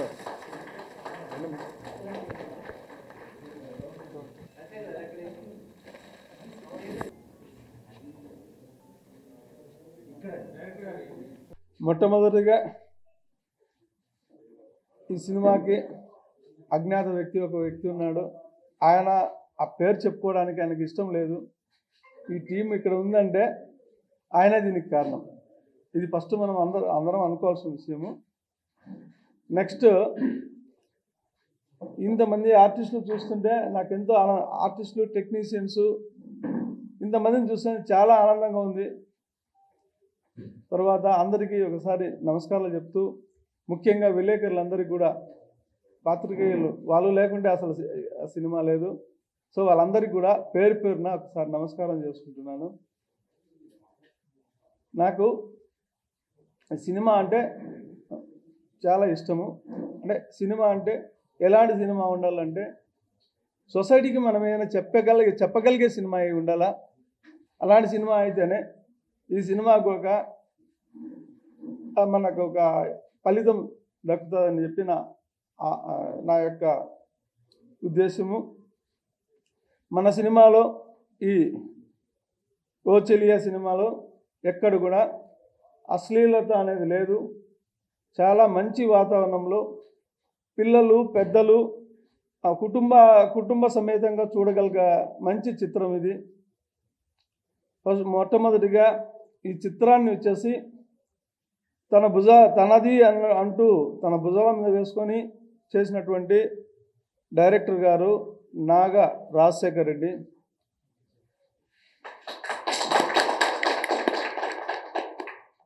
Sir మొట్టమొదటిగా ఈ సినిమాకి అజ్ఞాత వ్యక్తి ఒక వ్యక్తి ఉన్నాడు. ఆయన ఆ పేరు చెప్పుకోవడానికి ఆయనకి ఇష్టం లేదు. ఈ టీం ఇక్కడ ఉందంటే ఆయన దీనికి కారణం. ఇది ఫస్ట్ మనం అందరం అనుకోవాల్సిన విషయము. నెక్స్ట్, ఇంతమంది ఆర్టిస్టులు చూస్తుంటే నాకు ఎంతో ఆర్టిస్టులు, టెక్నీషియన్స్ ఇంతమందిని చూస్తే చాలా ఆనందంగా ఉంది. తర్వాత అందరికీ ఒకసారి నమస్కారాలు చెప్తూ, ముఖ్యంగా విలేకరులందరికీ కూడా, పాత్రికేయులు వాళ్ళు లేకుంటే అసలు సినిమా లేదు. సో వాళ్ళందరికీ కూడా పేరు పేరున ఒకసారి నమస్కారం చేసుకుంటున్నాను. నాకు సినిమా అంటే చాలా ఇష్టము. అంటే సినిమా అంటే ఎలాంటి సినిమా ఉండాలంటే సొసైటీకి మనం ఏమైనా చెప్పగలిగే సినిమా అయి ఉండాలా. అలాంటి సినిమా అయితేనే ఈ సినిమాకు మనకు ఒక ఫలితం దక్కుతుందని చెప్పి నా యొక్క ఉద్దేశము. మన సినిమాలో ఈ ఓ చెలియా సినిమాలో ఎక్కడ కూడా అశ్లీలత అనేది లేదు. చాలా మంచి వాతావరణంలో పిల్లలు, పెద్దలు కుటుంబ సమేతంగా చూడగలిగే మంచి చిత్రం ఇది. మొట్టమొదటిగా ఈ చిత్రాన్ని వచ్చేసి తనది అంటూ తన భుజాల మీద వేసుకొని చేసినటువంటి డైరెక్టర్ గారు నాగా రాజశేఖర్ రెడ్డి.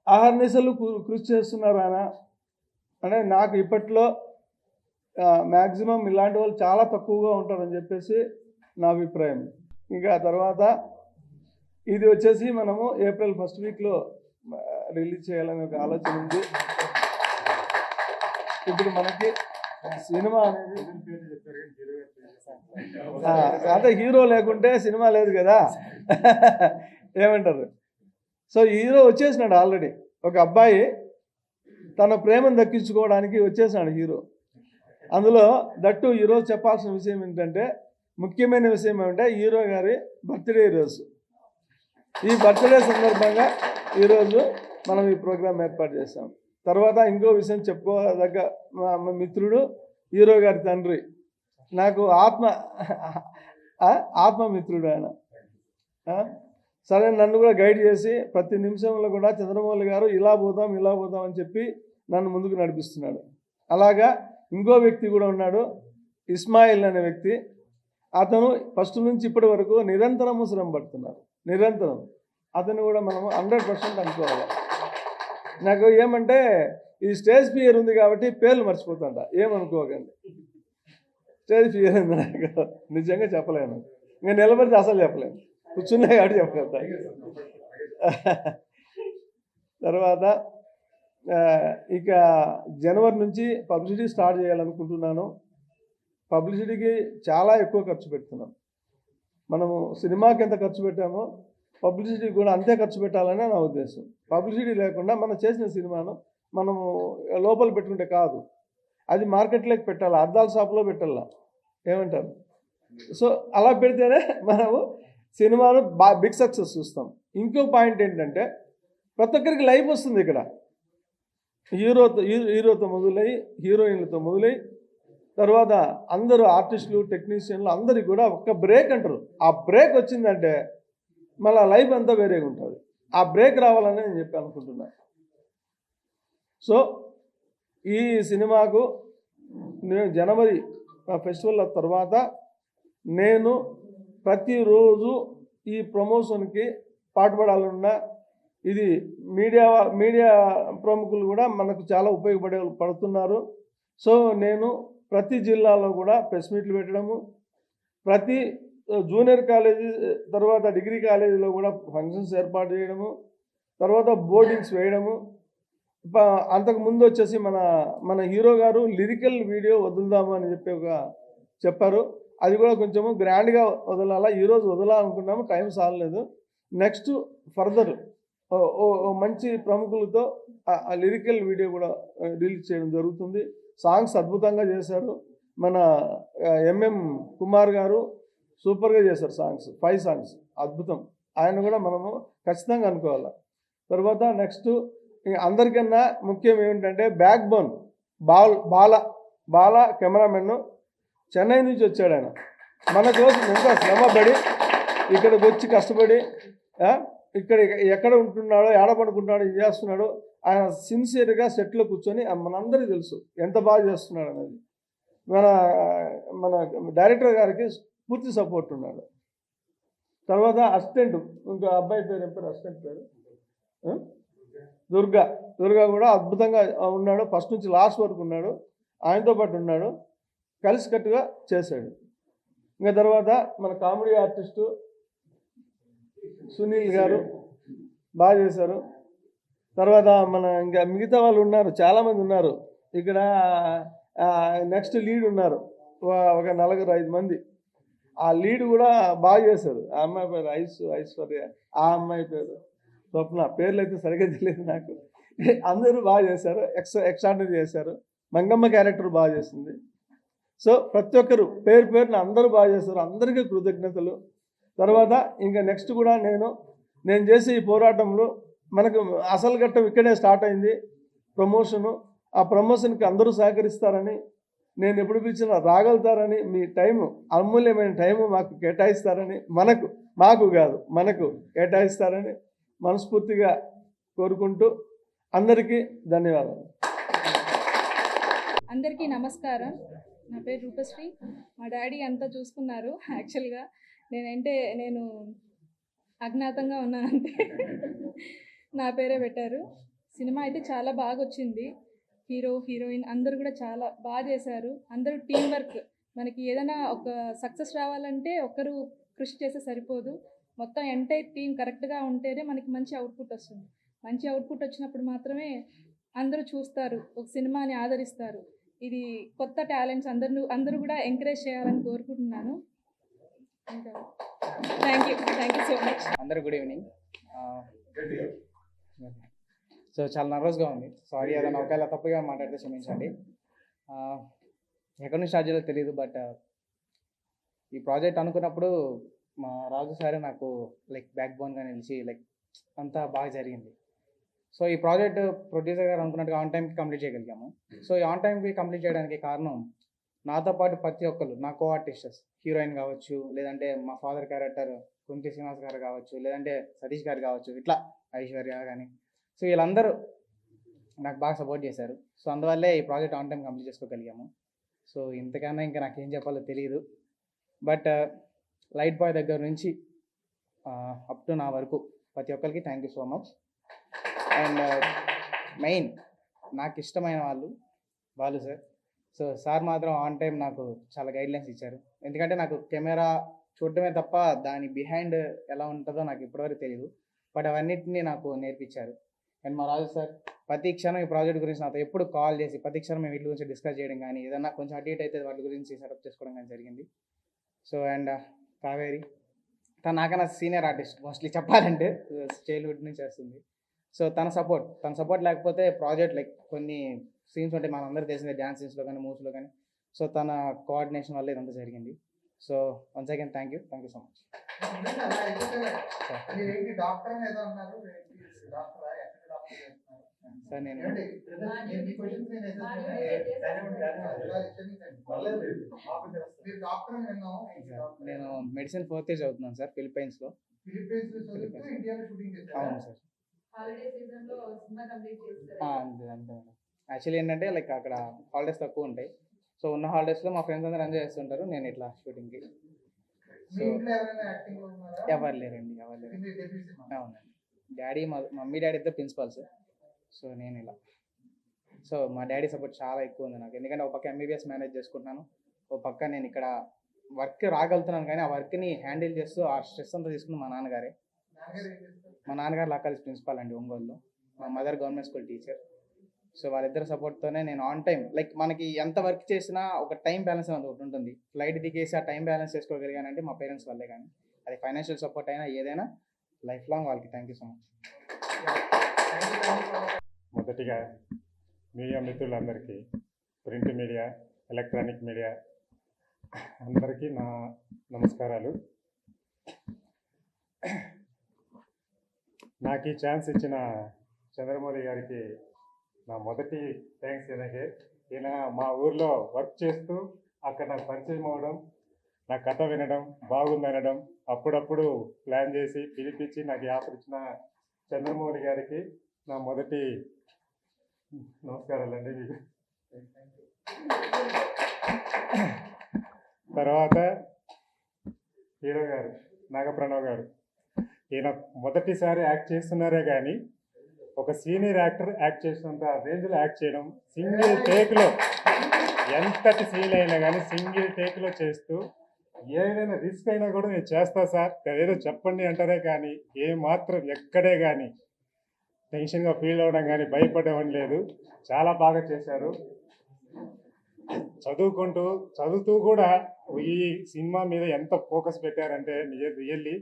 ఆహర్నిశలు కృషి చేస్తున్నారు ఆయన. అంటే నాకు ఇప్పట్లో మ్యాక్సిమం ఇలాంటి వాళ్ళు చాలా తక్కువగా ఉంటారని చెప్పేసి నా అభిప్రాయం. ఇంకా తర్వాత ఇది వచ్చేసి మనము ఏప్రిల్ 1st వీక్లో రిలీజ్ చేయాలని ఒక ఆలోచన ఉంది. ఇప్పుడు మనకి సినిమా అనేది అంటే హీరో లేకుంటే సినిమా లేదు కదా, ఏమంటారు? సో హీరో వచ్చేసినాడు ఆల్రెడీ. ఒక అబ్బాయి తన ప్రేమను దక్కించుకోవడానికి వచ్చేసినాడు హీరో. అందులో దట్టు ఈరోజు చెప్పాల్సిన విషయం ఏంటంటే, ముఖ్యమైన విషయం ఏమంటే హీరో గారి బర్త్డే రోజు. ఈ బర్త్డే సందర్భంగా ఈరోజు మనం ఈ ప్రోగ్రాం ఏర్పాటు చేశాం. తర్వాత ఇంకో విషయం చెప్పుకోదగ్గ మా మిత్రుడు హీరో గారి తండ్రి, నాకు ఆత్మమిత్రుడు ఆయన. సరే, నన్ను కూడా గైడ్ చేసి ప్రతి నిమిషంలో కూడా చంద్రమౌళి గారు ఇలా పోతాం అని చెప్పి నన్ను ముందుకు నడిపిస్తున్నాడు. అలాగా ఇంకో వ్యక్తి కూడా ఉన్నాడు, ఇస్మాయిల్ అనే వ్యక్తి. అతను ఫస్ట్ నుంచి ఇప్పటి వరకు నిరంతరము శ్రమ పడుతున్నారు. నిరంతరం అతను కూడా మనము 100% అనుకోవాలి. నాకు ఏమంటే ఈ స్టేజ్ ఫియర్ ఉంది కాబట్టి పేర్లు మర్చిపోతాంట, ఏమనుకోకండి. స్టేజ్ ఫియర్ ఉంది నాకు, నిజంగా చెప్పలేను. ఇంకా నిలబడితే అసలు చెప్పలేను, కూర్చున్నా కాబట్టి చెప్పగలుగుతా. తర్వాత ఇక జనవరి నుంచి పబ్లిసిటీ స్టార్ట్ చేయాలనుకుంటున్నాను. పబ్లిసిటీకి చాలా ఎక్కువ ఖర్చు పెడుతున్నాం. మనము సినిమాకి ఎంత ఖర్చు పెట్టామో పబ్లిసిటీ కూడా అంతే ఖర్చు పెట్టాలనే నా ఉద్దేశం. పబ్లిసిటీ లేకుండా మనం చేసిన సినిమాను మనము లోపల పెట్టుకుంటే కాదు, అది మార్కెట్లోకి పెట్టాలి, అద్దాల షాప్లో పెట్టాలా, ఏమంటారు? సో అలా పెడితేనే మనము సినిమాను బిగ్ సక్సెస్ చూస్తాం. ఇంకో పాయింట్ ఏంటంటే, ప్రతి ఒక్కరికి లైఫ్ వస్తుంది ఇక్కడ. హీరోతో మొదలై, హీరోయిన్లతో మొదలై, తర్వాత అందరూ ఆర్టిస్టులు, టెక్నీషియన్లు అందరికీ కూడా ఒక్క బ్రేక్ అంటారు. ఆ బ్రేక్ వచ్చిందంటే మళ్ళీ లైఫ్ అంతా వేరేగా ఉంటుంది. ఆ బ్రేక్ రావాలని నేను చెప్పి అనుకుంటున్నాను. సో ఈ సినిమాకు నేను జనవరి ఫెస్టివల్ తర్వాత నేను ప్రతిరోజు ఈ ప్రమోషన్కి పాటుపడాలన్నా, ఇది మీడియా ప్రముఖులు కూడా మనకు చాలా పడుతున్నారు. సో నేను ప్రతి జిల్లాలో కూడా ప్రెస్ మీట్లు పెట్టడము, ప్రతి జూనియర్ కాలేజీ తర్వాత డిగ్రీ కాలేజీలో కూడా ఫంక్షన్స్ ఏర్పాటు చేయడము, తర్వాత బోర్డింగ్స్ వేయడము. అంతకుముందు వచ్చేసి మన హీరో గారు లిరికల్ వీడియో వదులుదాము అని చెప్పారు. అది కూడా కొంచెము గ్రాండ్గా వదలాలా. ఈరోజు వదలాలనుకున్నాము, టైం సాలలేదు. నెక్స్ట్ ఫర్దర్ ఓ మంచి ప్రముఖులతో ఆ లిరికల్ వీడియో కూడా రిలీజ్ చేయడం జరుగుతుంది. సాంగ్స్ అద్భుతంగా చేశారు. మన ఎంఎం కుమార్ గారు సూపర్గా చేశారు సాంగ్స్, 5 సాంగ్స్ అద్భుతం. ఆయన కూడా మనము ఖచ్చితంగా అనుకోవాలి. తర్వాత నెక్స్ట్ అందరికన్నా ముఖ్యం ఏమిటంటే బ్యాక్ బోన్ బాల కెమెరామెన్ చెన్నై నుంచి వచ్చాడు. ఆయన మన కోసం ఎంతో శ్రమపడి ఇక్కడికి వచ్చి కష్టపడి ఇక్కడ ఎక్కడ ఉంటున్నాడో, ఏడపడుకుంటున్నాడో, ఇది చేస్తున్నాడో ఆయన సిన్సియర్గా సెట్లో కూర్చొని మనందరికీ తెలుసు ఎంత బాగా చేస్తున్నాడు అనేది. మన మన డైరెక్టర్ గారికి పూర్తి సపోర్ట్ ఉన్నాడు. తర్వాత అసిస్టెంట్, ఇంకో అబ్బాయి పేరు ఏం పేరు, అసిస్టెంట్ పేరు దుర్గా కూడా అద్భుతంగా ఉన్నాడు. ఫస్ట్ నుంచి లాస్ట్ వరకు ఉన్నాడు, ఆయనతో పాటు ఉన్నాడు, కలిసికట్టుగా చేశాడు. ఇంకా తర్వాత మన కామెడీ ఆర్టిస్టు సునీల్ గారు బాగా చేశారు. తర్వాత మన ఇంకా మిగతా వాళ్ళు ఉన్నారు, చాలామంది ఉన్నారు ఇక్కడ. నెక్స్ట్ లీడ్ ఉన్నారు ఒక 4-5 మంది. ఆ లీడ్ కూడా బాగా చేశారు. ఆ అమ్మాయి పేరు ఐశ్వర్య, ఆ అమ్మాయి పేరు స్వప్న, పేర్లు అయితే సరిగ్గా తెలియదు నాకు. అందరూ బాగా చేశారు, ఎక్స్ట్రాడినరీ చేశారు. మంగమ్మ క్యారెక్టర్ బాగా చేసింది. సో ప్రతి ఒక్కరు పేరున అందరూ బాగా చేశారు. అందరికీ కృతజ్ఞతలు. తర్వాత ఇంకా నెక్స్ట్ కూడా నేను చేసే ఈ పోరాటంలో మనకు అసలు ఘట్టం ఇక్కడే స్టార్ట్ అయింది, ప్రమోషను. ఆ ప్రమోషన్కి అందరూ సహకరిస్తారని, నేను ఎప్పుడు పిలిచినా రాగలుగుతారని, మీ టైము అమూల్యమైన టైము మాకు కేటాయిస్తారని, మాకు కాదు మనకు కేటాయిస్తారని మనస్ఫూర్తిగా కోరుకుంటూ అందరికీ ధన్యవాదాలు. అందరికీ నమస్కారం. నా పేరు రూపశ్రీ. మా డాడీ అంతా చూసుకున్నారు. యాక్చువల్గా నేను అజ్ఞాతంగా ఉన్నానంటే నా పేరే పెట్టారు. సినిమా అయితే చాలా బాగా వచ్చింది. హీరో హీరోయిన్ అందరూ కూడా చాలా బాగా చేశారు. అందరూ టీం వర్క్. మనకి ఏదైనా ఒక సక్సెస్ రావాలంటే ఒకరు కృషి చేస్తే సరిపోదు, మొత్తం ఎంటైర్ టీం కరెక్ట్గా ఉంటేనే మనకి మంచి అవుట్పుట్ వస్తుంది. మంచి అవుట్పుట్ వచ్చినప్పుడు మాత్రమే అందరూ చూస్తారు, ఒక సినిమాని ఆదరిస్తారు. ఇది కొత్త టాలెంట్స్ అందరూ కూడా ఎంకరేజ్ చేయాలని కోరుకుంటున్నాను. Thank you so much. అందరూ గుడ్ ఈవినింగ్. సో చాలా నర్వస్గా ఉంది. సారీ, ఏదైనా ఒకవేళ తప్పుగా మాట్లాడితే క్షమించండి. ఎక్కడి నుంచి స్టార్ట్ చేయాలో తెలియదు. బట్ ఈ ప్రాజెక్ట్ అనుకున్నప్పుడు మా రాజు సార్ నాకు బ్యాక్ బోన్గా నిలిచి అంతా బాగా జరిగింది. సో ఈ ప్రాజెక్ట్ ప్రొడ్యూసర్ గారు అనుకున్నట్టుగా ఆన్ టైంకి కంప్లీట్ చేయగలిగాము. సో ఈ ఆన్ టైంకి కంప్లీట్ చేయడానికి కారణం నాతో పాటు ప్రతి ఒక్కరు, నా కో ఆర్టిస్టర్స్, హీరోయిన్ కావచ్చు, లేదంటే మా ఫాదర్ క్యారెక్టర్ కుంతి శ్రీనివాస్ గారు కావచ్చు, లేదంటే సతీష్ గారు కావచ్చు, ఇట్లా ఐశ్వర్య కానీ. సో వీళ్ళందరూ నాకు బాగా సపోర్ట్ చేశారు. సో అందువల్లే ఈ ప్రాజెక్ట్ ఆన్ టైం కంప్లీట్ చేసుకోగలిగాము. సో ఇంతకన్నా ఇంకా నాకేం చెప్పాలో తెలియదు. బట్ లైట్ బాయ్ దగ్గర నుంచి అప్ టు నా వరకు ప్రతి ఒక్కరికి thank you so much. And main నాకు ఇష్టమైన వాళ్ళు సార్. సో సార్ మాత్రం ఆన్ టైం నాకు చాలా గైడ్లైన్స్ ఇచ్చారు. ఎందుకంటే నాకు కెమెరా చూడటమే తప్ప దాని బిహైండ్ ఎలా ఉంటుందో నాకు ఇప్పటివరకు తెలియదు. బట్ అవన్నిటిని నాకు నేర్పించారు. అండ్ మా రాజు సార్ ప్రతి క్షణం ఈ ప్రాజెక్ట్ గురించి నాతో ఎప్పుడు కాల్ చేసి ప్రతి క్షణం మేము వీటి గురించి డిస్కస్ చేయడం కానీ, ఏదన్నా కొంచెం అటు ఇటు అయితే వాటి గురించి సెటప్ చేసుకోవడం కానీ జరిగింది. సో అండ్ కావేరి తను నాకన్నా సీనియర్ ఆర్టిస్ట్ మోస్ట్లీ చెప్పాలంటే, చైల్డ్హుడ్ నుంచి వస్తుంది. సో తన సపోర్ట్ లేకపోతే ప్రాజెక్ట్ కొన్ని సీన్స్ ఉంటాయి మనందరూ తెలిసిందే, డ్యాన్స్ సీన్స్లో కానీ మూవీస్లో కానీ. సో తన కోఆర్డినేషన్ వల్ల ఇదంతా జరిగింది. So once again thank you so much. Sir నేను మెడిసిన్ 4th ఇయర్ చదువుతున్నాను సార్, ఫిలిప్పైన్స్లో. అవును సార్. అంతే మేడం. యాక్చువల్లీ ఏంటంటే అక్కడ హాలిడేస్ తక్కువ ఉంటాయి. సో ఉన్న హాలిడేస్లో మా ఫ్రెండ్స్ అందరూ ఎంజాయ్ చేస్తుంటారు, నేను ఇట్లా షూటింగ్కి. సో ఎవరు లేరండి. అవునండి. మమ్మీ డాడీ ఇద్దరు ప్రిన్సిపాల్స్. సో నేను ఇలా. సో మా డాడీ సపోర్ట్ చాలా ఎక్కువ ఉంది నాకు. ఎందుకంటే ఒక పక్క ఎంబీబీఎస్ మేనేజ్ చేసుకుంటున్నాను, ఒక పక్క నేను ఇక్కడ వర్క్ రాగలుగుతున్నాను. కానీ ఆ వర్క్ని హ్యాండిల్ చేస్తూ ఆ స్ట్రెస్ అంతా తీసుకుని మా నాన్నగారు లా కాలేజ్ ప్రిన్సిపాల్ అండి ఒంగోలులో. మా mother government school teacher. So వాళ్ళిద్దరు సపోర్ట్తోనే నేను ఆన్ టైం మనకి ఎంత వర్క్ చేసినా ఒక టైం బ్యాలెన్స్ అనేది ఒకటి ఉంటుంది. ఫ్లైట్ దిగేసి ఆ టైం బ్యాలెన్స్ చేసుకోగలిగానంటే మా పేరెంట్స్ వల్లే. కానీ అది ఫైనాన్షియల్ సపోర్ట్ అయినా ఏదైనా లైఫ్ లాంగ్ వాళ్ళకి థ్యాంక్ యూ సో మచ్. మొదటిగా మీడియా మిత్రులందరికీ, ప్రింట్ మీడియా, ఎలక్ట్రానిక్ మీడియా అందరికీ నా నమస్కారాలు. నాకు ఈ ఛాన్స్ ఇచ్చిన చంద్రమౌళి గారికి నా మొదటి థ్యాంక్స్. ఈయన మా ఊర్లో వర్క్ చేస్తూ అక్కడ నాకు పరిచయం అవ్వడం, నా కథ వినడం, బాగుందనడం, అప్పుడప్పుడు ప్లాన్ చేసి పిలిపించి నాకు ఆఫర్ ఇచ్చిన చంద్రమౌళి గారికి నా మొదటి నమస్కారాలండి మీకు. తర్వాత హీరో గారు నాగప్రణవ్ గారు, ఈయన మొదటిసారి యాక్ట్ చేస్తున్నారే కానీ ఒక సీనియర్ యాక్టర్ యాక్ట్ చేసినంత రేంజ్లో యాక్ట్ చేయడం, సింగిల్ టేక్లో ఎంతటి సీన్ అయినా కానీ సింగిల్ టేక్లో చేస్తూ, ఏదైనా రిస్క్ అయినా కూడా నేను చేస్తా సార్ ఏదో చెప్పండి అంటారే కానీ ఏమాత్రం ఎక్కడే కానీ టెన్షన్గా ఫీల్ అవ్వడం కానీ భయపడడం లేదు. చాలా బాగా చేశారు. చదువుతూ కూడా ఈ సినిమా మీద ఎంత ఫోకస్ పెట్టారంటే రియల్లీ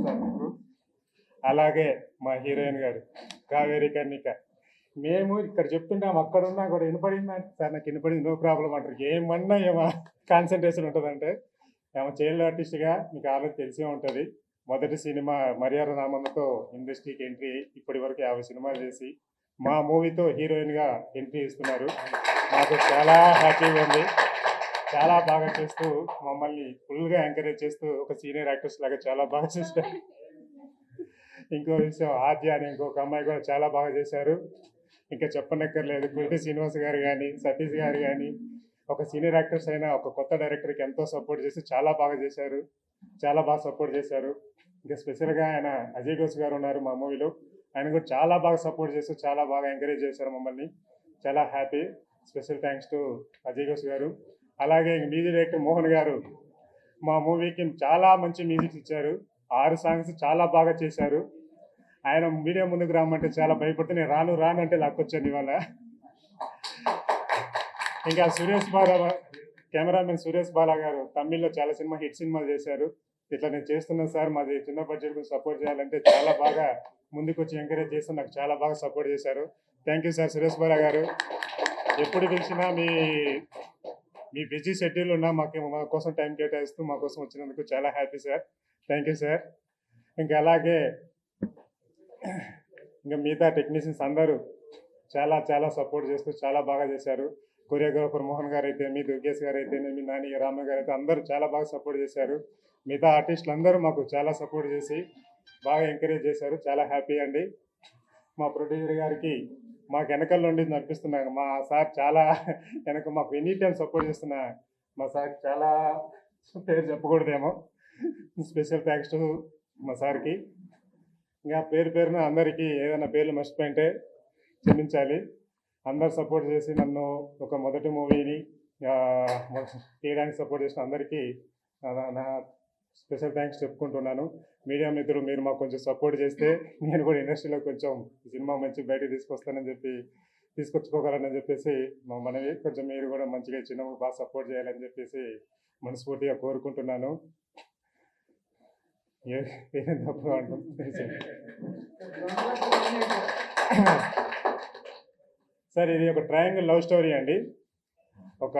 సార్. అలాగే మా హీరోయిన్ గారు కావేరి కర్ణిక, మేము ఇక్కడ చెప్తుంటాం అక్కడున్నా కూడా వినపడిందా సార్, నాకు వినపడింది, నో ప్రాబ్లం అంటారు. ఏమన్నా ఏమో కాన్సన్ట్రేషన్ ఉంటుందంటే ఏమో చైల్డ్ ఆర్టిస్ట్గా మీకు ఆల్రెడీ తెలిసే ఉంటుంది. మొదటి సినిమా మర్యాద రామన్నతో ఇండస్ట్రీకి ఎంట్రీ, ఇప్పటి వరకు 50 సినిమాలు చేసి మా మూవీతో హీరోయిన్గా ఎంట్రీ ఇస్తున్నారు. నాకు చాలా హ్యాపీగా ఉంది. చాలా బాగా చేస్తూ మమ్మల్ని ఫుల్గా ఎంకరేజ్ చేస్తూ ఒక సీనియర్ యాక్టర్స్ లాగా చాలా బాగా చేశారు. ఇంకో విషయం, ఆద్య అని ఇంకొక అమ్మాయి కూడా చాలా బాగా చేశారు. ఇంకా చెప్పనక్కర్లేదు. కుల్టి శ్రీనివాస్ గారు కానీ, సతీష్ గారు కానీ, ఒక సీనియర్ యాక్టర్స్ అయినా ఒక కొత్త డైరెక్టర్కి ఎంతో సపోర్ట్ చేసి చాలా బాగా చేశారు. చాలా బాగా సపోర్ట్ చేశారు. ఇంకా స్పెషల్గా ఆయన అజయ్ ఘోష్ గారు ఉన్నారు మా మూవీలో. ఆయన కూడా చాలా బాగా సపోర్ట్ చేస్తూ చాలా బాగా ఎంకరేజ్ చేశారు మమ్మల్ని. చాలా happy. Special thanks to Ajay Ghosh గారు. అలాగే మ్యూజిక్ డైరెక్టర్ మోహన్ గారు మా మూవీకి చాలా మంచి మ్యూజిక్ ఇచ్చారు. 6 సాంగ్స్ చాలా బాగా చేశారు. ఆయన మీడియా ముందుకు రామంటే చాలా భయపడితే నేను రాను అంటే లాక్కొచ్చాను ఇవాళ. ఇంకా సురేష్ బాలా, కెమెరామెన్ సురేష్ బాలా గారు తమిళ్లో చాలా హిట్ సినిమాలు చేశారు. ఇట్లా నేను చేస్తున్నాను సార్, మాది చిన్న బడ్జెట్ గురించి సపోర్ట్ చేయాలంటే చాలా బాగా ముందుకు వచ్చి ఎంకరేజ్ చేస్తూ నాకు చాలా బాగా సపోర్ట్ చేశారు. Thank you sir Suresh Bala గారు. ఎప్పుడు పిలిచినా మీ బిజీ షెడ్యూల్ ఉన్నా మా కోసం టైం కేటాయిస్తూ మా కోసం వచ్చినందుకు చాలా happy sir. Thank you sir. ఇంకా అలాగే ఇంకా మిగతా టెక్నీషియన్స్ అందరూ చాలా సపోర్ట్ చేస్తూ చాలా బాగా చేశారు. కొరియోగ్రాఫర్ మోహన్ గారు అయితేనేమి, దుర్గేష్ గారు అయితేనేమి, నాని రామ గారు అయితే అందరూ చాలా బాగా సపోర్ట్ చేశారు. మిగతా ఆర్టిస్టులు అందరూ మాకు చాలా సపోర్ట్ చేసి బాగా ఎంకరేజ్ చేశారు. చాలా హ్యాపీ అండి. మా ప్రొడ్యూసర్ గారికి మాకు వెనకాల నుండి నడిపిస్తున్నాను మా సార్, చాలా వెనక మాకు ఎనీ టైం సపోర్ట్ చేస్తున్న మా సార్, చాలా పేరు చెప్పకూడదేమో, స్పెషల్ థ్యాంక్స్ టు మా సార్కి. ఇంకా పేరున అందరికీ ఏదైనా పేర్లు మర్చిపోయింటే క్షమించాలి. అందరు సపోర్ట్ చేసి నన్ను ఒక మొదటి మూవీని తీయడానికి సపోర్ట్ చేసిన అందరికీ నా స్పెషల్ థ్యాంక్స్ చెప్పుకుంటున్నాను. మీడియా మిత్రులు, మీరు మాకు కొంచెం సపోర్ట్ చేస్తే నేను కూడా ఇండస్ట్రీలో కొంచెం సినిమా మంచి బయటకు తీసుకొచ్చుకోగలనని చెప్పేసి మా మనవి. కొంచెం మీరు కూడా మంచిగా చిన్న బాగా సపోర్ట్ చేయాలని చెప్పేసి మనస్ఫూర్తిగా కోరుకుంటున్నాను. సార్, ఇది ఒక ట్రయాంగిల్ లవ్ స్టోరీ అండి. ఒక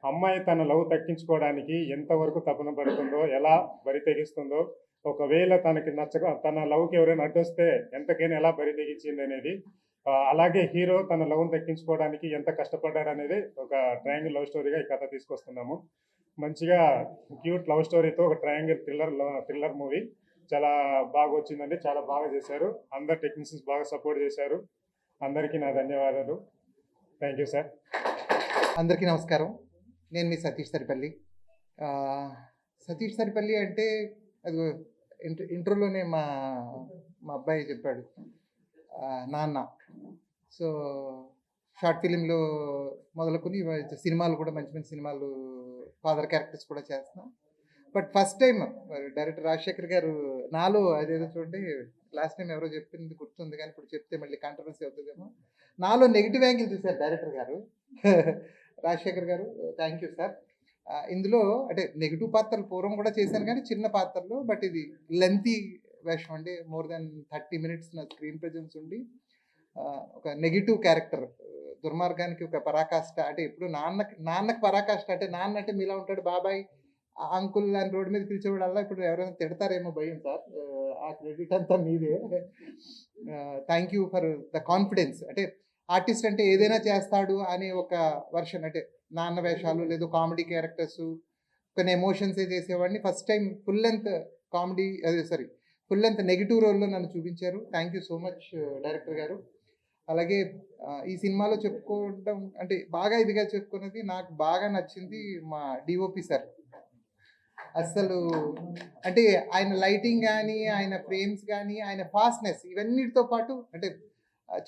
అమ్మాయి తన లవ్ తగ్గించుకోవడానికి ఎంతవరకు తపన పడుతుందో, ఎలా బరి తెగిస్తుందో, ఒకవేళ తనకి నచ్చక తన లవ్కి ఎవరైనా అడ్డొస్తే ఎంతకైనా ఎలా బరి తెగించింది అనేది, అలాగే హీరో తన లవ్ని దక్కించుకోవడానికి ఎంత కష్టపడ్డాడు అనేది ఒక ట్రయాంగిల్ లవ్ స్టోరీగా ఈ కథ తీసుకొస్తున్నాము. మంచిగా క్యూట్ లవ్ స్టోరీతో ఒక ట్రయాంగిల్ థ్రిల్లర్ మూవీ చాలా బాగా వచ్చిందండి. చాలా బాగా చేశారు. అందరు టెక్నీషియన్స్ బాగా సపోర్ట్ చేశారు. అందరికీ నా ధన్యవాదాలు. Thank you sir. అందరికీ నమస్కారం. నేను మీ సతీష్ సరిపల్లి. సతీష్ సరిపల్లి అంటే అది ఇంట్రోలోనే మా అబ్బాయి చెప్పాడు, నాన్న. సో షార్ట్ ఫిలింలో మొదలుకొని సినిమాలు కూడా మంచి సినిమాలు, ఫాదర్ క్యారెక్టర్స్ కూడా చేస్తున్నాం. But first time director Rajasekhar గారు నాలో అదేదో చూడండి, లాస్ట్ టైం ఎవరో చెప్పింది గుర్తుంది కానీ ఇప్పుడు చెప్తే మళ్ళీ కాంట్రవర్సీ అవుతుందేమో, నాలో నెగిటివ్ యాంగిల్ చూశారు డైరెక్టర్ గారు. రాజశేఖర్ గారు, థ్యాంక్ యూ సార్. ఇందులో అంటే నెగిటివ్ పాత్రలు పూర్వం కూడా చేశాను కానీ చిన్న పాత్రలు, బట్ ఇది లెంతీ వేషం అండి. మోర్ దెన్ 30 minutes నా స్క్రీన్ ప్రెజెన్స్ ఉండి ఒక నెగిటివ్ క్యారెక్టర్, దుర్మార్గానికి ఒక పరాకాష్ట. అంటే ఇప్పుడు నాన్నకి పరాకాష్ట అంటే నాన్న అంటే మీలా ఉంటాడు, బాబాయ్ అంకుల్ అని రోడ్డు మీద పిలిచేవాడల్లా ఇప్పుడు ఎవరైనా తిడతారేమో భయం సార్. ఆ క్రెడిట్ అంతా మీదే. Thank you for the confidence. అంటే ఆర్టిస్ట్ అంటే ఏదైనా చేస్తాడు అనే ఒక వర్షన్, అంటే నాన్న వేషాలు లేదు కామెడీ క్యారెక్టర్స్ కొన్ని ఎమోషన్సే చేసేవాడిని. First time full length comedy, అదే ఫుల్ లెంత్ నెగిటివ్ రోల్లో నన్ను చూపించారు. Thank you so much director గారు. అలాగే ఈ సినిమాలో చెప్పుకోవడం అంటే బాగా ఇదిగా చెప్పుకున్నది, నాకు బాగా నచ్చింది మా డిఓపి సార్. అస్సలు అంటే ఆయన లైటింగ్ కానీ, ఆయన ఫ్రేమ్స్ కానీ, ఆయన ఫాస్ట్నెస్, ఇవన్నిటితో పాటు అంటే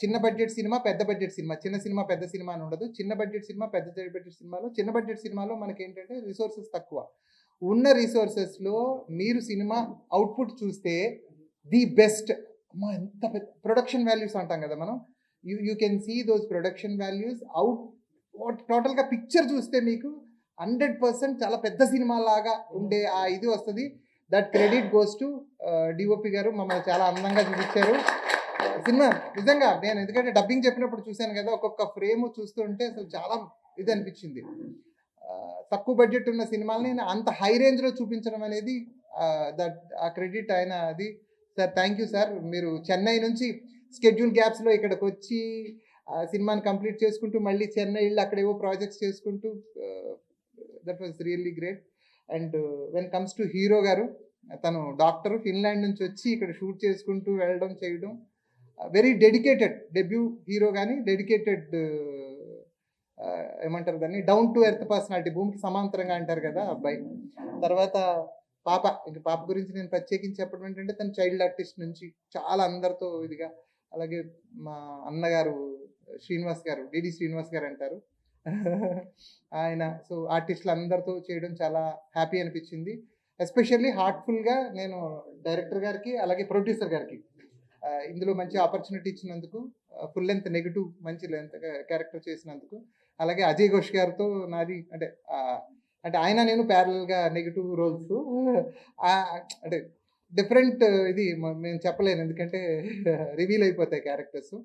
చిన్న బడ్జెట్ సినిమా పెద్ద బడ్జెట్ సినిమా, చిన్న సినిమా పెద్ద సినిమా అని ఉండదు. చిన్న బడ్జెట్ సినిమా పెద్ద బడ్జెట్ సినిమాలో, చిన్న బడ్జెట్ సినిమాలో మనకి ఏంటంటే రిసోర్సెస్ తక్కువ. ఉన్న రిసోర్సెస్లో మీరు సినిమా అవుట్పుట్ చూస్తే ది బెస్ట్. ఎంత ప్రొడక్షన్ వాల్యూస్ అంటాం కదా మనం, you can see those production values out. టోటల్గా పిక్చర్ చూస్తే మీకు 100% చాలా పెద్ద సినిమా లాగా ఉండే ఆ ఇది వస్తుంది. That credit goes to DOP గారు. మమ్మల్ని చాలా అందంగా చూపించారు సినిమా. నిజంగా నేను ఎందుకంటే డబ్బింగ్ చెప్పినప్పుడు చూశాను కదా, ఒక్కొక్క ఫ్రేమ్ చూస్తుంటే అసలు చాలా ఇది అనిపించింది. తక్కువ బడ్జెట్ ఉన్న సినిమాలని అంత హై రేంజ్లో చూపించడం అనేది ఆ క్రెడిట్ ఆయన అది. Sir thank you sir. మీరు చెన్నై నుంచి స్కెడ్యూల్ గ్యాప్స్లో ఇక్కడికి వచ్చి సినిమాని కంప్లీట్ చేసుకుంటూ మళ్ళీ చెన్నై వెళ్ళి అక్కడేవో ప్రాజెక్ట్స్ చేసుకుంటూ, that was really great. And when comes to hero గారు, తను డాక్టర్, ఫిన్లాండ్ నుంచి వచ్చి ఇక్కడ షూట్ చేసుకుంటూ వెళ్ళడం చేయడం, వెరీ డెడికేటెడ్. డెబ్యూ హీరో కానీ డెడికేటెడ్, ఏమంటారు దాన్ని, డౌన్ టు ఎర్త్ పర్సనాలిటీ, భూమికి సమాంతరంగా అంటారు కదా అబ్బాయి. తర్వాత పాప గురించి నేను ప్రత్యేకించి చెప్పడం ఏంటంటే, తను చైల్డ్ ఆర్టిస్ట్ నుంచి చాలా అందరితో ఇదిగా. అలాగే మా అన్నగారు శ్రీనివాస్ గారు, డిడి శ్రీనివాస్ గారు అంటారు ఆయన. సో ఆర్టిస్టులు అందరితో చేయడం చాలా హ్యాపీ అనిపించింది. ఎస్పెషల్లీ హార్ట్ఫుల్గా నేను డైరెక్టర్ గారికి అలాగే ప్రొడ్యూసర్ గారికి ఇందులో మంచి ఆపర్చునిటీ ఇచ్చినందుకు, ఫుల్ లెంత్ నెగిటివ్ మంచి లెంత్ క్యారెక్టర్ చేసినందుకు, అలాగే అజయ్ ఘోష్ గారితో నాది అంటే ఆయన నేను ప్యారల్గా నెగిటివ్ రోల్స్, అంటే డిఫరెంట్ ఇది మేము చెప్పలేను ఎందుకంటే రివీల్ అయిపోతాయి characters.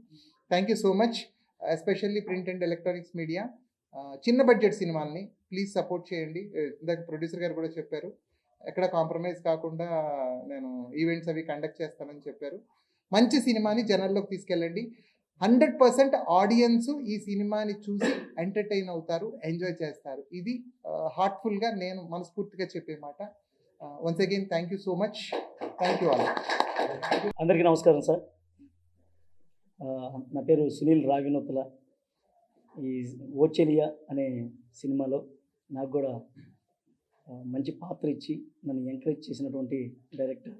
Thank you so much. Especially print and electronics media చిన్న బడ్జెట్ సినిమాల్ని ప్లీజ్ సపోర్ట్ చేయండి. ఇందాక ప్రొడ్యూసర్ గారు కూడా చెప్పారు, ఎక్కడ కాంప్రమైజ్ కాకుండా నేను ఈవెంట్స్ అవి కండక్ట్ చేస్తానని చెప్పారు. మంచి సినిమాని జనాల్లోకి తీసుకెళ్ళండి. 100% ఆడియన్స్ ఈ సినిమాని చూసి ఎంటర్టైన్ అవుతారు, ఎంజాయ్ చేస్తారు. ఇది హార్ట్ఫుల్గా నేను మనస్ఫూర్తిగా చెప్పే మాట. Once again thank you so much. Thank you all. అందరికీ నమస్కారం సార్. నా పేరు సునీల్ రావినోతుల. ఈ ఓచెలియా అనే సినిమాలో నాకు కూడా మంచి పాత్ర ఇచ్చి నన్ను ఎంకరేజ్ చేసినటువంటి డైరెక్టర్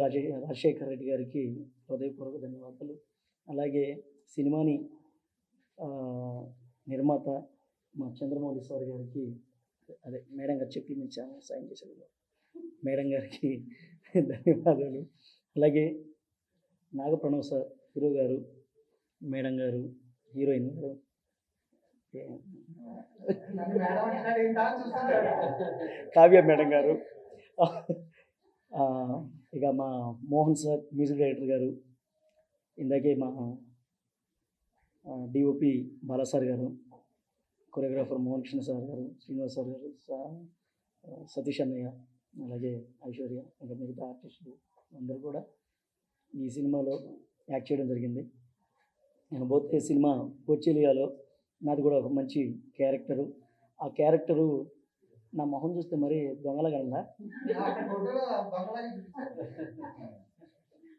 రాజశేఖర్ రెడ్డి గారికి హృదయపూర్వక ధన్యవాదాలు. అలాగే సినిమాని నిర్మాత మా చంద్రమౌళి సార్ గారికి, అదే మేడం గారు చెప్పి మేము చాలా సాయం చేశారు, మేడం గారికి ధన్యవాదాలు. అలాగే నాగప్రణవ్ సార్, హీరో గారు, మేడం గారు, హీరోయిన్ గారు, కావ్య మేడం గారు, ఇక మా మోహన్ సార్ మ్యూజిక్ డైరెక్టర్ గారు, ఇందాకే మా డిఓపి బాలాసార్ గారు, కొరియోగ్రాఫర్ మోహన్ కృష్ణ సార్ గారు, శ్రీనివాస్ సార్ గారు, సతీష్ అన్నయ్య, అలాగే ఐశ్వర్య, ఇంకా మిగతా ఆర్టిస్టులు అందరూ కూడా ఈ సినిమాలో యాక్ట్ చేయడం జరిగింది. నేను పోతే సినిమా ఓచెలియాలో నాది కూడా ఒక మంచి క్యారెక్టరు. ఆ క్యారెక్టరు నా మొహం చూస్తే మరి దొంగలగలదా,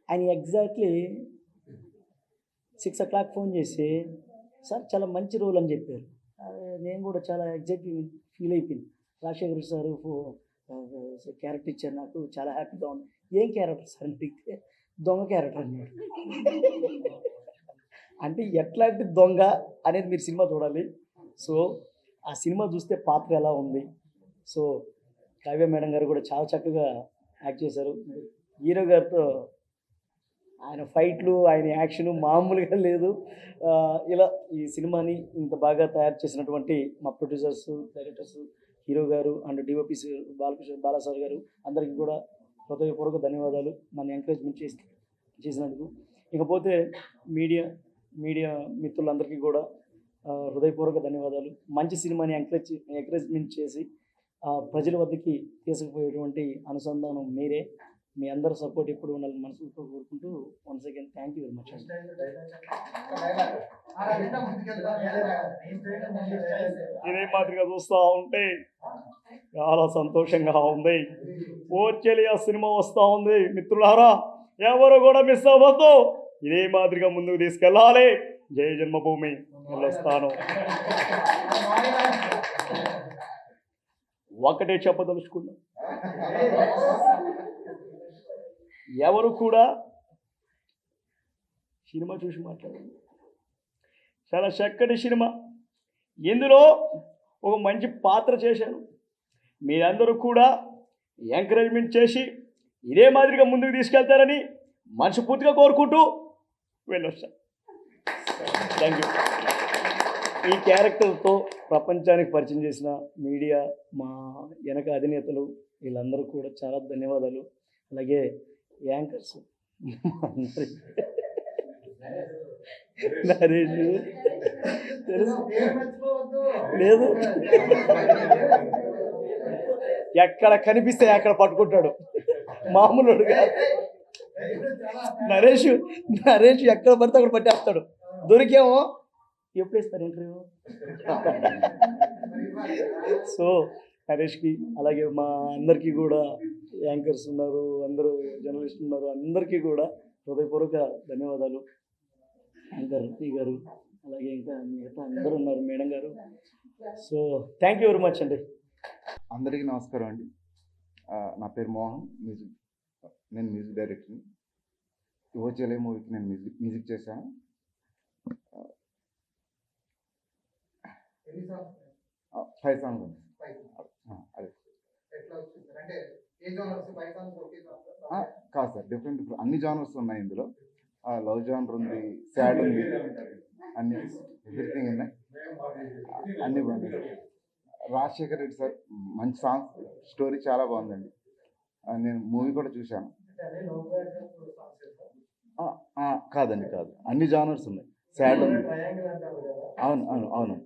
ఆయన ఎగ్జాక్ట్లీ 6 o'clock ఫోన్ చేసి సార్ చాలా మంచి రోల్ అని చెప్పారు. నేను కూడా చాలా ఎగ్జైట్ ఫీల్ అయిపోయింది. రాజశేఖర్ సార్ క్యారెక్టర్ ఇచ్చారు, నాకు చాలా హ్యాపీగా ఉంది. ఏం క్యారెక్టర్ సార్ అని అడిగితే దొంగ క్యారెక్టర్ అన్నాడు. అంటే ఎట్లాంటి దొంగ అనేది మీరు సినిమా చూడాలి. సో ఆ సినిమా చూస్తే పాత్ర ఎలా ఉంది. సో కావ్య మేడం గారు కూడా చాలా చక్కగా యాక్ట్ చేశారు. హీరో గారితో ఆయన ఫైట్లు, ఆయన యాక్షను మామూలుగా లేదు. ఇలా ఈ సినిమాని ఇంత బాగా తయారు చేసినటువంటి మా ప్రొడ్యూసర్స్, డైరెక్టర్స్, హీరో గారు అండ్ డిఓపి బాలసార్ గారు అందరికీ కూడా హృదయపూర్వక ధన్యవాదాలు నన్ను ఎంకరేజ్మెంట్ చేసినందుకు. ఇకపోతే మీడియా మిత్రులందరికీ కూడా హృదయపూర్వక ధన్యవాదాలు. మంచి సినిమాని ఎంకరేజ్మెంట్ చేసి ప్రజల వద్దకి తీసుకుపోయేటువంటి అనుసంధానం మీరే. మీ అందరి సపోర్ట్ ఎప్పుడు ఉండాలని మనసుతో కోరుకుంటూ once again thank you very much అండి. ఇదే మాదిరిగా చూస్తూ ఉంటే చాలా సంతోషంగా ఉంది. ఓర్చెలియా సినిమా వస్తూ ఉంది. మిత్రులారా ఎవరు కూడా మిస్ అవ్వద్దు. ఇదే మాదిరిగా ముందుకు తీసుకెళ్ళాలి. జై జన్మభూమి వెళ్ళొస్తాను. ఒకటే చెప్పదలుచుకున్నా, ఎవరు కూడా సినిమా చూసి మాట్లాడండి. చాలా చక్కటి సినిమా. ఇందులో ఒక మంచి పాత్ర చేశాను. మీరందరూ కూడా ఎంకరేజ్మెంట్ చేసి ఇదే మాదిరిగా ముందుకు తీసుకెళ్తారని మనస్ఫూర్తిగా కోరుకుంటూ వెళ్ళొస్తాను. Thank you. ఈ క్యారెక్టర్తో ప్రపంచానికి పరిచయం చేసిన మీడియా, మా వెనక అధినేతలు వీళ్ళందరూ కూడా చాలా ధన్యవాదాలు. అలాగే యాంకర్స్ నరేష్ తెలుసు లేదు, ఎక్కడ కనిపిస్తే అక్కడ పట్టుకుంటాడు, మామూలు కాదు. నరేష్ ఎక్కడ పడితే అక్కడ పట్టేస్తాడు. దొరికేమో ఎప్పుడు ఇస్తారు ఇంటర్వ్యూ. సో నరేష్కి అలాగే మా అందరికీ కూడా యాంకర్స్ ఉన్నారు, అందరూ జర్నలిస్టులు ఉన్నారు, అందరికీ కూడా హృదయపూర్వక ధన్యవాదాలు. యాంకర్ పి గారు అలాగే ఇంకా మిగతా అందరూ ఉన్నారు, మేడం గారు. So thank you very much అండి. అందరికీ నమస్కారం అండి. నా పేరు మోహన్. నేను మ్యూజిక్ డైరెక్టర్ని. ఓచెలియా మూవీకి నేను మ్యూజిక్ చేశాను. ఫైవ్ సాంగ్స్ ఉంది. అదే కాదు సార్, డిఫరెంట్ అన్ని జానర్స్ ఉన్నాయి ఇందులో. లవ్ జానర్ ఉంది, సాడ్ ఉంది, అన్ని ఎవ్రీథింగ్ ఉన్నాయి, అన్ని బాగున్నాయి. రాజశేఖర్ రెడ్డి సార్ మంచి సాంగ్స్, స్టోరీ చాలా బాగుందండి. నేను మూవీ కూడా చూశాను. కాదండి, కాదు, అన్ని జానర్స్ ఉన్నాయి. సాడ్ ఉంది, అవును అవును అవును.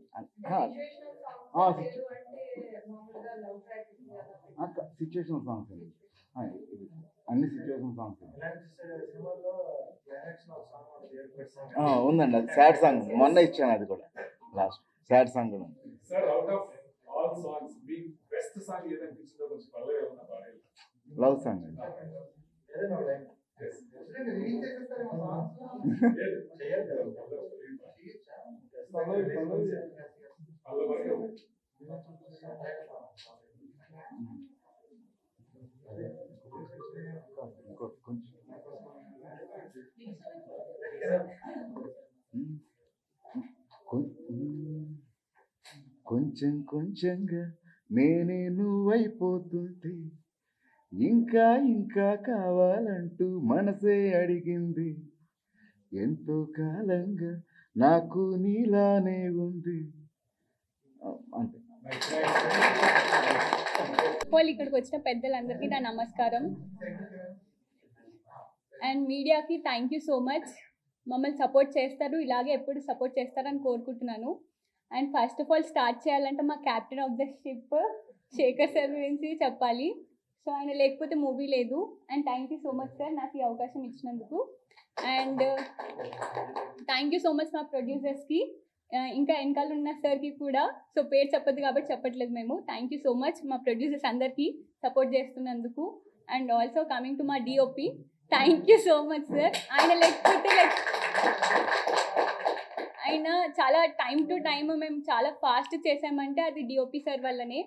సిచ్యువేషన్ సాంగ్స్ అండి, అన్ని సిచ్యువేషన్ సాంగ్స్ ఉందండి. అది సాడ్ సాంగ్ మొన్న ఇచ్చాను, అది కూడా లాస్ట్ సాడ్ సాంగ్ కూడా ఉంది. లవ్ సాంగ్ అండి. కొంచెం కొంచెంగా నేనే నువ్వైపోతుంటే ఇంకా ఇంకా కావాలంటూ మనసే అడిగింది. ఎంతో కాలంగా నాకు నీలానే ఉంది. అంతే. ఇక్కడికి వచ్చిన పెద్దలందరికీ నా నమస్కారం. అండ్ మీడియాకి థ్యాంక్ యూ సో మచ్. మమ్మల్ని సపోర్ట్ చేస్తారు, ఇలాగే ఎప్పుడు సపోర్ట్ చేస్తారని కోరుకుంటున్నాను. And first of all start చేయాలంటే మా captain of the ship Shekhar sir గురించి చెప్పాలి. సో ఆయన లేకపోతే మూవీ లేదు. And thank you so much sir నాకు ఈ అవకాశం ఇచ్చినందుకు. And thank you so much మా ప్రొడ్యూసర్స్కి, ఇంకా వెనకాల ఉన్న సార్కి కూడా. సో పేరు చెప్పదు కాబట్టి చెప్పట్లేదు మేము. థ్యాంక్ యూ సో మచ్ మా ప్రొడ్యూసర్స్ అందరికీ సపోర్ట్ చేస్తున్నందుకు. అండ్ ఆల్సో కమింగ్ టు మా DOP, thank you so much sir. ఆయన లేకపోతే ఆయన చాలా టైం టు టైం మేము చాలా ఫాస్ట్ చేసామంటే అది డిఓపి సార్ వల్లనే.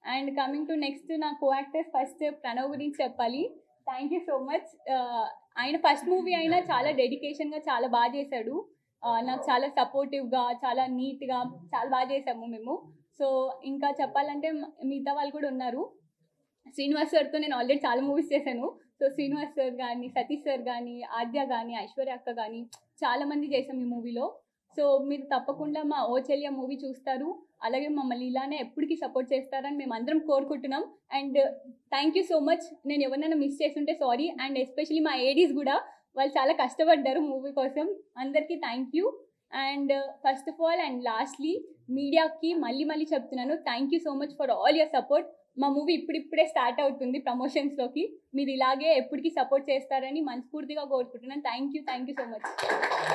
అండ్ కమింగ్ టు నెక్స్ట్ నా కో యాక్టర్స్, ఫస్ట్ ప్రణవ్ గురించి చెప్పాలి. Thank you so much. ఆయన ఫస్ట్ మూవీ అయినా చాలా డెడికేషన్గా చాలా బాగా చేశాడు. నాకు చాలా సపోర్టివ్గా, చాలా నీట్గా చాలా బాగా చేసాము మేము. సో ఇంకా చెప్పాలంటే మిగతా వాళ్ళు కూడా ఉన్నారు. శ్రీనివాస్ సార్తో నేను ఆల్రెడీ చాలా మూవీస్ చేశాను. సో శ్రీనివాస్ సార్ కానీ, సతీష్ సార్ కానీ, ఆద్య కానీ, ఐశ్వర్య అక్క కానీ చాలామంది చేసాం ఈ మూవీలో. సో మీరు తప్పకుండా మా ఓ చెల్లియ మూవీ చూస్తారు, అలాగే మమ్మల్ని ఇలానే ఎప్పటికీ సపోర్ట్ చేస్తారని మేము అందరం కోరుకుంటున్నాం. And thank you so much. నేను ఎవరినైనా మిస్ చేస్తుంటే సారీ. అండ్ ఎస్పెషలీ మా ఏడీస్ కూడా, వాళ్ళు చాలా కష్టపడ్డారు మూవీ కోసం. అందరికీ thank you. And first of all and lastly మీడియాకి మళ్ళీ చెప్తున్నాను, thank you so much for all your support. మా మూవీ ఇప్పుడిప్పుడే స్టార్ట్ అవుతుంది ప్రమోషన్స్లోకి. మీరు ఇలాగే ఎప్పటికీ సపోర్ట్ చేస్తారని మనస్ఫూర్తిగా కోరుకుంటున్నాను. Thank you so much.